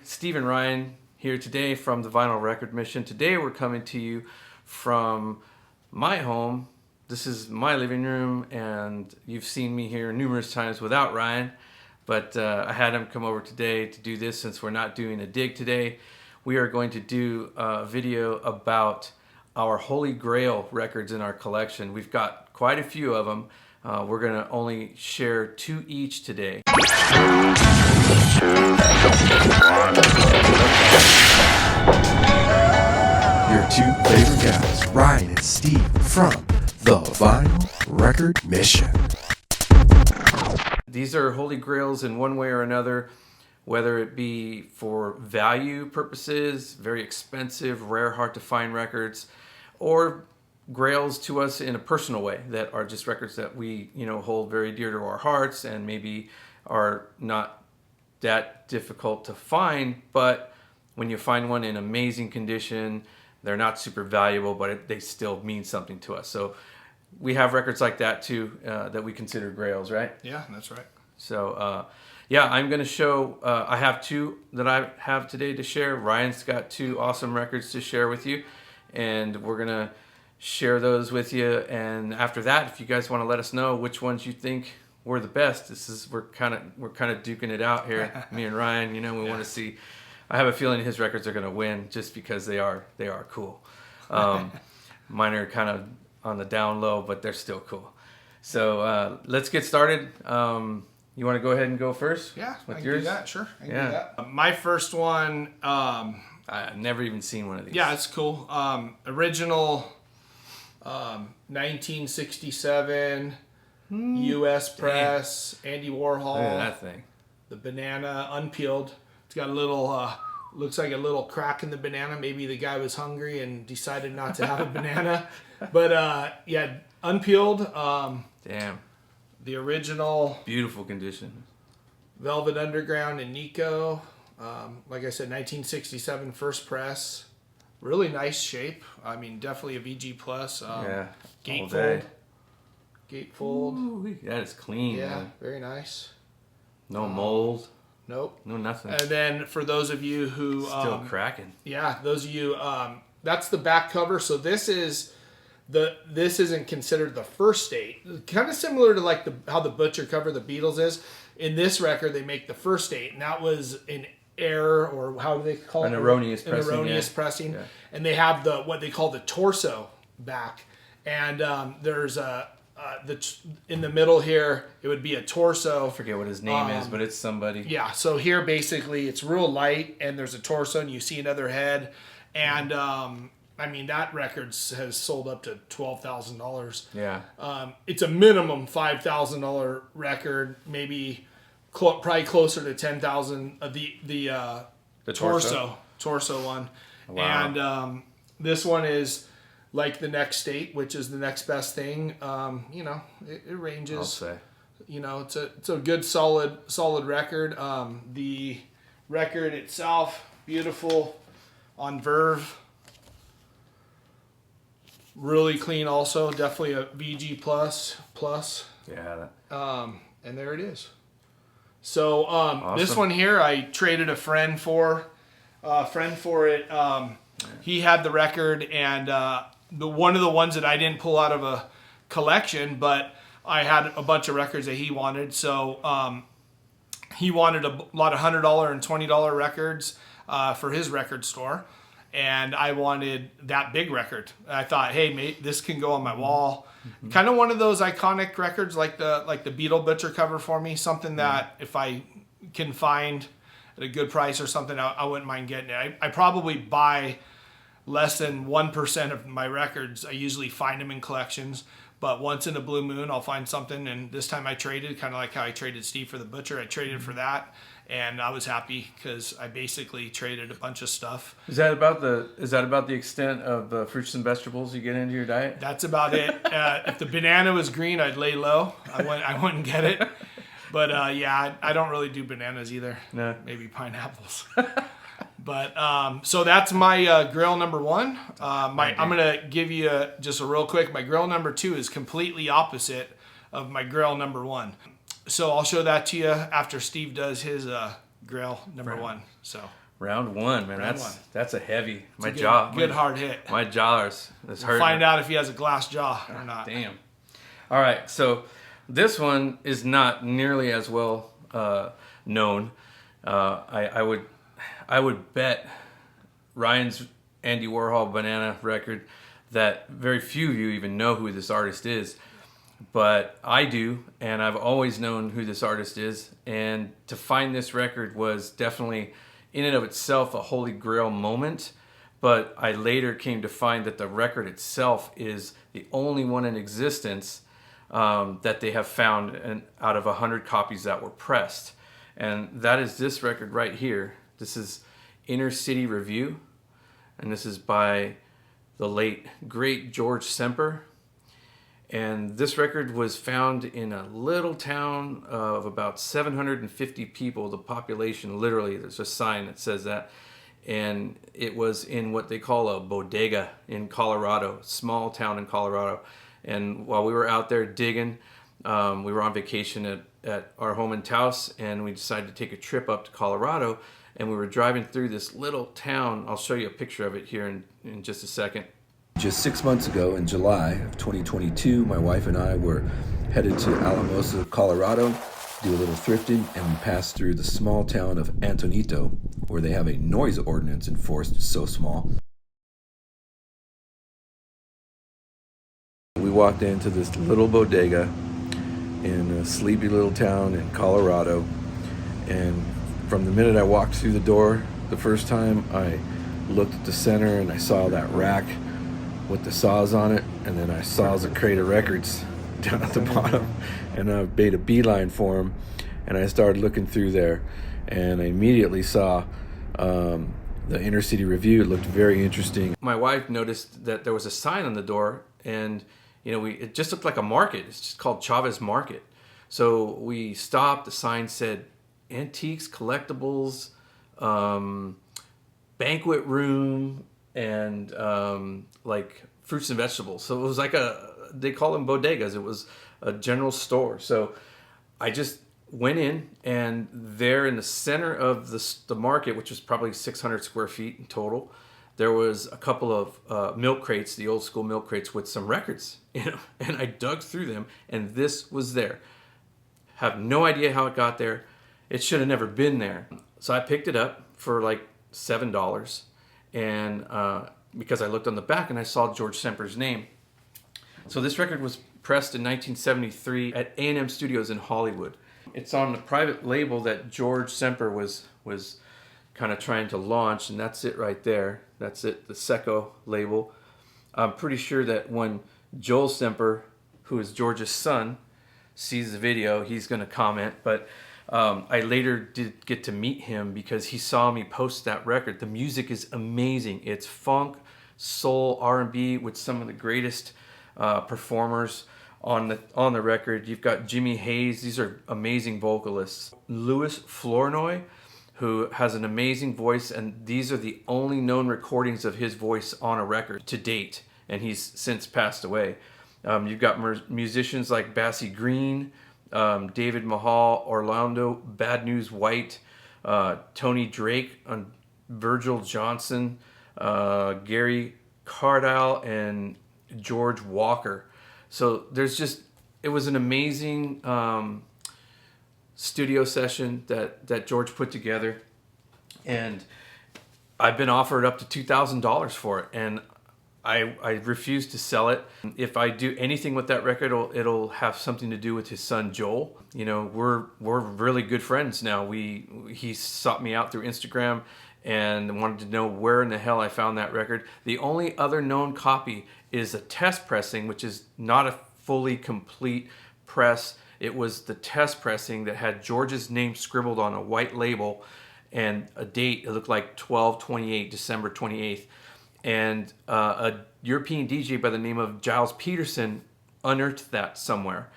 Steve and Ryan here today from the Vinyl Record Mission. Today we're coming to you from my home. This is my living room, and you've seen me here numerous times without Ryan, but I had him come over today to do this since we're not doing a dig today. We are going to do a video about our Holy Grail records in our collection. We've got quite a few of them. We're going to only share 2 each today. Your 2 favorite guys, Ryan and Steve from the Vinyl Record Mission. These are Holy Grails in one way or another, whether it be for value purposes, very expensive, rare, hard to find records, or Grails to us in a personal way that are just records that we, hold very dear to our hearts and maybe are not that difficult to find, but when you find one in amazing condition, they're not super valuable, but they still mean something to us. So we have records like that too that we consider Grails, right? Yeah, that's right. So I'm going to show, I have 2 that I have today to share. Ryan's got 2 awesome records to share with you, and we're going to share those with you. And after that, if you guys want to let us know which ones you think were the best, we're kind of duking it out here. Me and Ryan, we want to see. I have a feeling his records are going to win just because they are cool. Mine are kind of on the down low, but they're still cool. So let's get started. You want to go ahead and go first? Yeah, with I can yours? do that. Sure, I can do that. My first one. I've never even seen one of these. Yeah, it's cool. Original 1967 U.S. press, Andy Warhol. Look at that thing. The banana unpeeled. It's got a little, looks like a little crack in the banana. Maybe the guy was hungry and decided not to have a banana. But yeah, unpeeled. Damn. The original. Beautiful condition. Velvet Underground and Nico. Like I said, 1967 first press. Really nice shape. I mean, definitely a VG plus. Yeah. Gatefold. Gatefold. Ooh, that is clean. Yeah, man. very nice. No mold. Nope. No nothing. And then for those of you who Still cracking. Yeah, those of you that's the back cover. So this isn't considered the first state. Kind of similar to like how the butcher cover the Beatles is. In this record they make the first state, and that was an error, or how do they call it? An erroneous pressing. Erroneous pressing. Yeah. And they have what they call the torso back. And there's in the middle here, it would be a torso. I forget what his name is, but it's somebody. Yeah, so here basically it's real light, and there's a torso, and you see another head. And I mean, that record has sold up to $12,000. Yeah. It's a minimum $5,000 record, maybe probably closer to $10,000. The torso one. Wow. And this one is like the next state, which is the next best thing. It ranges. I'll say. It's a good solid record. The record itself, beautiful on Verve. Really clean also. Definitely a VG plus. Yeah. And there it is. So Awesome. This one here I traded a friend for it. He had the record, and one of the ones that I didn't pull out of a collection, but I had a bunch of records that he wanted. So he wanted a lot of $100 and $20 records for his record store, and I wanted that big record. I thought, hey mate, this can go on my wall. Mm-hmm. Kind of one of those iconic records, like the Beatle Butcher cover for me. Something that if I can find at a good price or something, I wouldn't mind getting it. I probably buy less than 1% of my records. I usually find them in collections, but once in a blue moon I'll find something. And this time I traded, kind of like how I traded Steve for the Butcher. I traded for that, and I was happy because I basically traded a bunch of stuff. Is that about the extent of the fruits and vegetables you get into your diet? That's about it. If the banana was green, I'd lay low. I wouldn't get it. But yeah, I don't really do bananas either. No. Maybe pineapples. But so that's my grill number 1. I'm gonna give you just a real quick. My grill number 2 is completely opposite of my grill number 1. So I'll show that to you after Steve does his grill number 1. So Round one, man. Round that's one. that's a heavy. My Good, jaw. Good hard hit. My jaw is hurting. Find out if he has a glass jaw or not. Damn. All right, so this one is not nearly as well known. I would bet Ryan's Andy Warhol Banana record that very few of you even know who this artist is, but I do, and I've always known who this artist is. And to find this record was definitely, in and of itself, a Holy Grail moment. But I later came to find that the record itself is the only one in existence that they have found out of 100 copies that were pressed. And that is this record right here. This is Inner City Review, and this is by the late, great George Semper. And this record was found in a little town of about 750 people, the population, literally, there's a sign that says that. And it was in what they call a bodega in Colorado, small town in Colorado. And while we were out there digging, we were on vacation at our home in Taos, and we decided to take a trip up to Colorado. And we were driving through this little town. I'll show you a picture of it here in just a second. Just 6 months ago, in July of 2022, my wife and I were headed to Alamosa, Colorado, to do a little thrifting, and we passed through the small town of Antonito, where they have a noise ordinance enforced so small. We walked into this little bodega in a sleepy little town in Colorado, and from the minute I walked through the door the first time, I looked at the center and I saw that rack with the saws on it, and then I saw a crate of records down at the bottom, and I made a beeline for them, and I started looking through there, and I immediately saw the Inner City Review. It looked very interesting. My wife noticed that there was a sign on the door, and it just looked like a market. It's just called Chavez Market. So we stopped. The sign said antiques, collectibles, banquet room, and like fruits and vegetables. So it was like they call them bodegas. It was a general store. So I just went in, and there in the center of the market, which was probably 600 square feet in total, there was a couple of milk crates, the old school milk crates with some records, and I dug through them, and this was there. Have no idea how it got there. It should have never been there. So I picked it up for like $7, and because I looked on the back and I saw George Semper's name. So this record was pressed in 1973 at A&M Studios in Hollywood. It's on the private label that George Semper was kind of trying to launch, and that's it right there. That's it, the Seco label. I'm pretty sure that when Joel Semper, who is George's son, sees the video, he's going to comment. But I later did get to meet him because he saw me post that record. The music is amazing. It's funk, soul, R&B with some of the greatest performers on the record. You've got Jimmy Hayes. These are amazing vocalists. Louis Flournoy, who has an amazing voice, and these are the only known recordings of his voice on a record to date, and he's since passed away. You've got musicians like Bassie Green, David Mahal, Orlando Bad News White, Tony Drake, Virgil Johnson, Gary Cardile, and George Walker. So it was an amazing studio session that George put together, and I've been offered up to $2,000 for it, and I refuse to sell it. If I do anything with that record, it'll have something to do with his son Joel. We're really good friends now. He sought me out through Instagram and wanted to know where in the hell I found that record. The only other known copy is a test pressing, which is not a fully complete press. It was the test pressing that had George's name scribbled on a white label and a date. It looked like 12/28, December 28th. And a European DJ by the name of Giles Peterson unearthed that somewhere.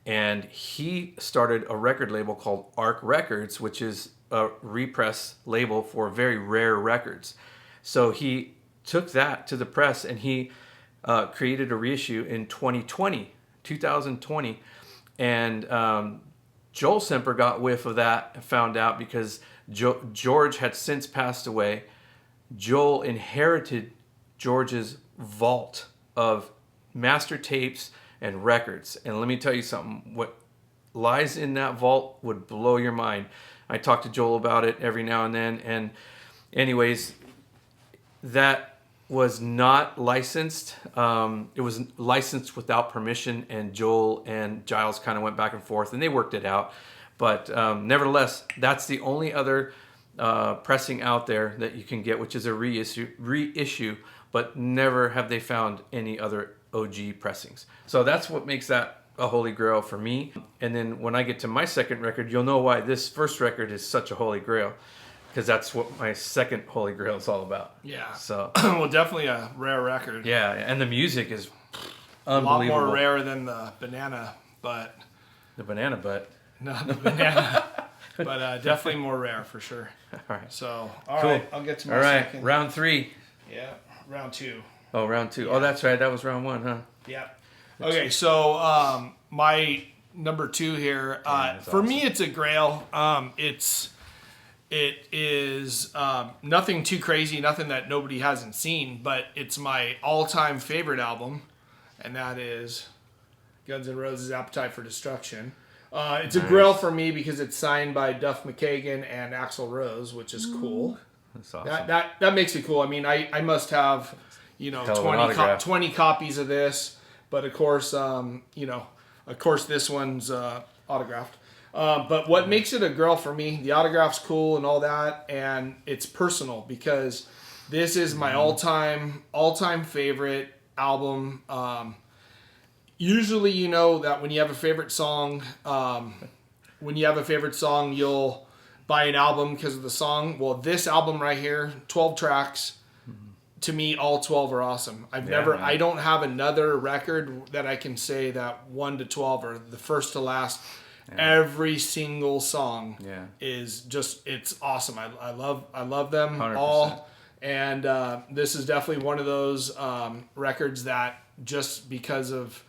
And he started a record label called Arc Records, which is a repress label for very rare records. So he took that to the press, and he created a reissue in 2020. And Joel Semper got whiff of that and found out because George had since passed away. Joel inherited George's vault of master tapes and records. And let me tell you something, what lies in that vault would blow your mind. I talk to Joel about it every now and then. And anyways, that was not licensed. It was licensed without permission, and Joel and Giles kind of went back and forth, and they worked it out. But nevertheless, that's the only other pressing out there that you can get, which is a reissue, but never have they found any other OG pressings. So that's what makes that a holy grail for me. And then when I get to my second record, you'll know why this first record is such a holy grail, because that's what my second holy grail is all about. Yeah. So well, definitely a rare record. yeah, and the music is A unbelievable. lot more rare than the banana butt. The banana butt. No, the banana. But definitely more rare for sure. All right. So, all Cool. right, I'll get to my All right, second. round 3. Yeah, round 2. Oh, round 2. Oh, that's right. That was round 1, huh? Yeah. Okay, so my number 2 here. that's for me, awesome. it's a grail. It is nothing too crazy, nothing that nobody hasn't seen, but it's my all-time favorite album, and that is Guns N' Roses' Appetite for Destruction. It's a grail for me because it's signed by Duff McKagan and Axl Rose, which is cool. That's awesome. That makes it cool. I mean, I must have, Hell of an autograph. 20 copies of this, but of course, this one's autographed. But what makes it a grail for me, the autograph's cool and all that, and it's personal because this is my all-time favorite album. Usually, you know that when you have a favorite song, you'll buy an album because of the song. Well, this album right here, 12 tracks. To me, all 12 are awesome. I don't have another record that I can say that 1 to 12 are the first to last. Yeah. Every single song is just, it's awesome. I love them 100%. All. And this is definitely one of those records that just because of,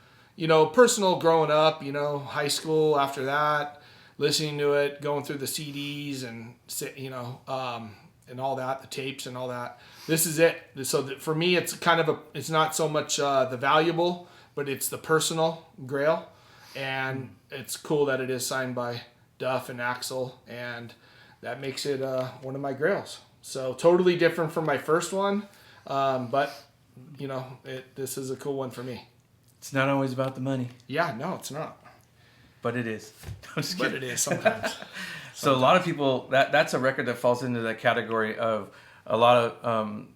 personal growing up, high school, after that, listening to it, going through the CDs and, and all that, the tapes and all that. This is it. So for me, it's kind of it's not so much the valuable, but it's the personal grail. And it's cool that it is signed by Duff and Axl, and that makes it one of my grails. So totally different from my first one, but this is a cool one for me. It's not always about the money. Yeah, no, it's not. But it is. I'm just But kidding. it is sometimes. So a lot of people, that's a record that falls into that category of a lot of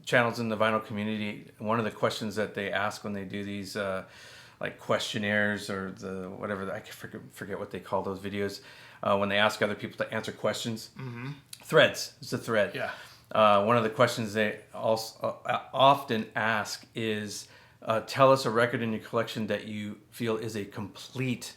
channels in the vinyl community. One of the questions that they ask when they do these like questionnaires or the whatever, I forget what they call those videos, when they ask other people to answer questions. Mm-hmm. Threads. It's a thread. Yeah. One of the questions they also often ask is, tell us a record in your collection that you feel is the complete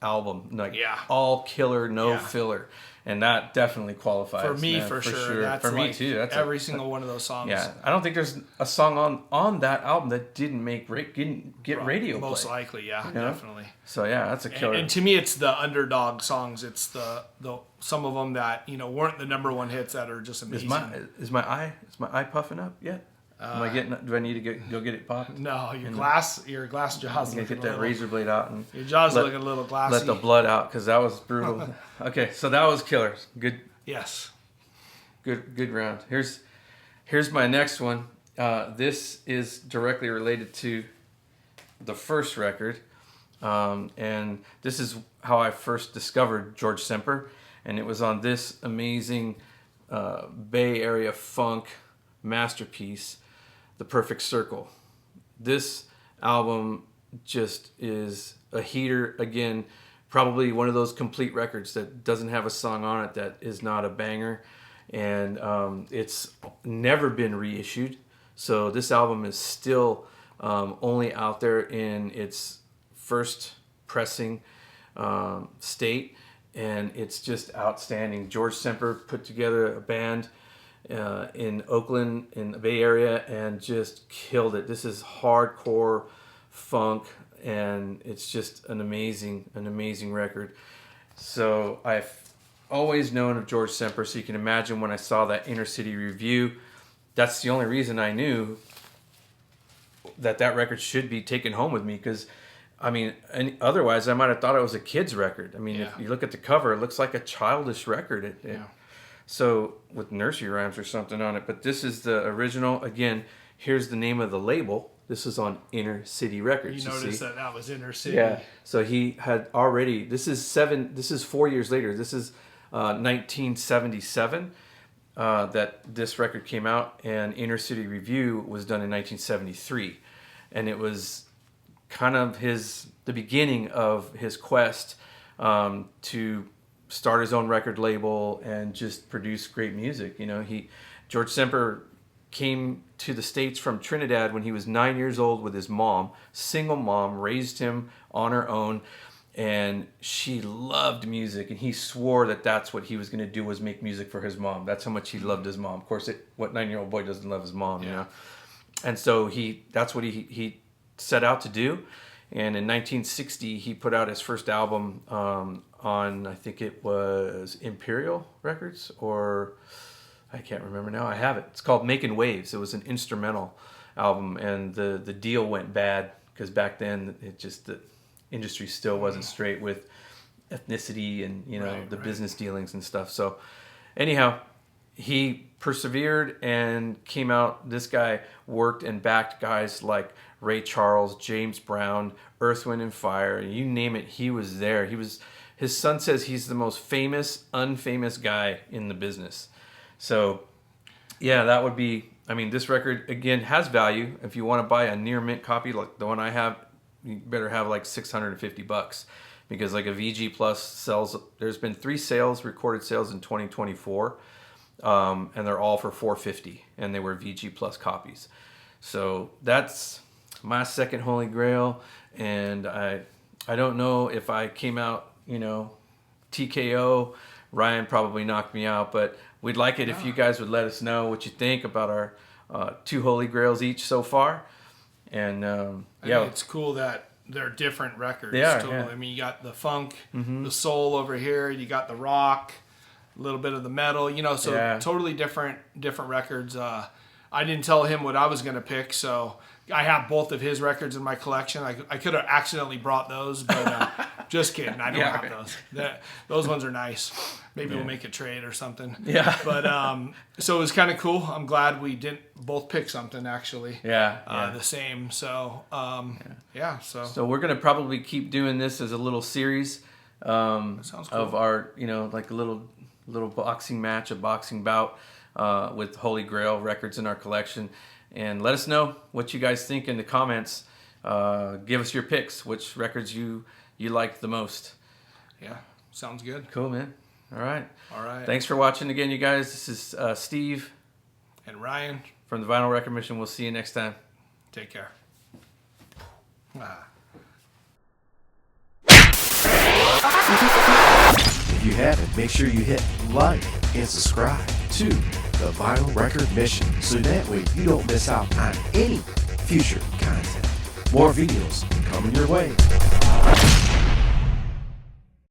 album, like all killer, no filler, and that definitely qualifies for me, man, for sure. That's for me like too. That's every single one of those songs. Yeah, I don't think there's a song on that album that didn't get radio play. Most likely, yeah, definitely. So yeah, that's a killer. And to me, it's the underdog songs. It's the some of them that weren't the number one hits that are just amazing. Is my eye puffing up yet? Am I getting? Do I need to go get it popped? No, your glass jaws. I'm gonna get that razor blade out and your jaws looking a little glassy. Let the blood out because that was brutal. Okay, so that was killer. Good. Yes. Good round. Here's my next one. This is directly related to the first record, and this is how I first discovered George Semper, and it was on this amazing Bay Area funk masterpiece, The Perfect Circle. This album just is a heater. Again, probably one of those complete records that doesn't have a song on it that is not a banger, and it's never been reissued. So this album is still only out there in its first pressing state, and it's just outstanding. George Semper put together a band in Oakland, in the Bay Area, and just killed it. This is hardcore funk, and it's just an amazing record. So always known of George Semper, so you can imagine when I saw that Inner City Review, that's the only reason I knew that record should be taken home with me, because I mean, otherwise I might have thought it was a kid's record. I mean, if you look at the cover, it looks like a childish record. So with nursery rhymes or something on it. But this is the original. Again, here's the name of the label. This is on Inner City Records. You noticed that was Inner City. Yeah. So he had already. This is 4 years later. This is 1977 that this record came out, and Inner City Review was done in 1973, and it was kind of the beginning of his quest to start his own record label and just produce great music. You know, George Semper came to the States from Trinidad when he was 9 years old with his mom, single mom, raised him on her own, and she loved music, and he swore that that's what he was going to do, was make music for his mom. That's how much he loved his mom. Of course, what 9-year-old boy doesn't love his mom, you know? And so that's what he set out to do. And in 1960, he put out his first album on, I think it was Imperial Records, or I can't remember now. I have it. It's called Making Waves. It was an instrumental album, and the deal went bad because back then the industry still wasn't straight with ethnicity and the business dealings and stuff. So anyhow, he persevered and came out. This guy worked and backed guys like Ray Charles, James Brown, Earth, Wind and Fire, you name it, he was there. His son says he's the most famous, unfamous guy in the business. So, yeah, that would be, I mean, this record, again, has value. If you want to buy a near mint copy like the one I have, you better have like $650, because like a VG Plus sells, there's been 3 recorded sales in 2024, and they're all for $450, and they were VG Plus copies. So that's my second Holy Grail, and I don't know if I came out, TKO, Ryan probably knocked me out, but we'd like it if you guys would let us know what you think about our 2 Holy Grails each so far. And it's cool that they're different records. They are, totally. yeah. I mean, you got the funk, the soul over here, you got the rock, a little bit of the metal, totally different records. I didn't tell him what I was going to pick, so I have both of his records in my collection. I could have accidentally brought those, but just kidding. I don't have those. Those ones are nice. Maybe we'll make a trade or something. Yeah. But so it was kind of cool. I'm glad we didn't both pick something actually. Yeah. The same. So So we're gonna probably keep doing this as a little series sounds cool. of our, like a little boxing match, a boxing bout with Holy Grail records in our collection. And let us know what you guys think in the comments. Give us your picks, which records you liked the most. Yeah, sounds good. Cool, man. All right. Thanks for watching again, you guys. This is Steve and Ryan from the Vinyl Record Mission. We'll see you next time. Take care. If you haven't, make sure you hit like and subscribe to the Vinyl Record Mission, so that way you don't miss out on any future content. More videos coming your way.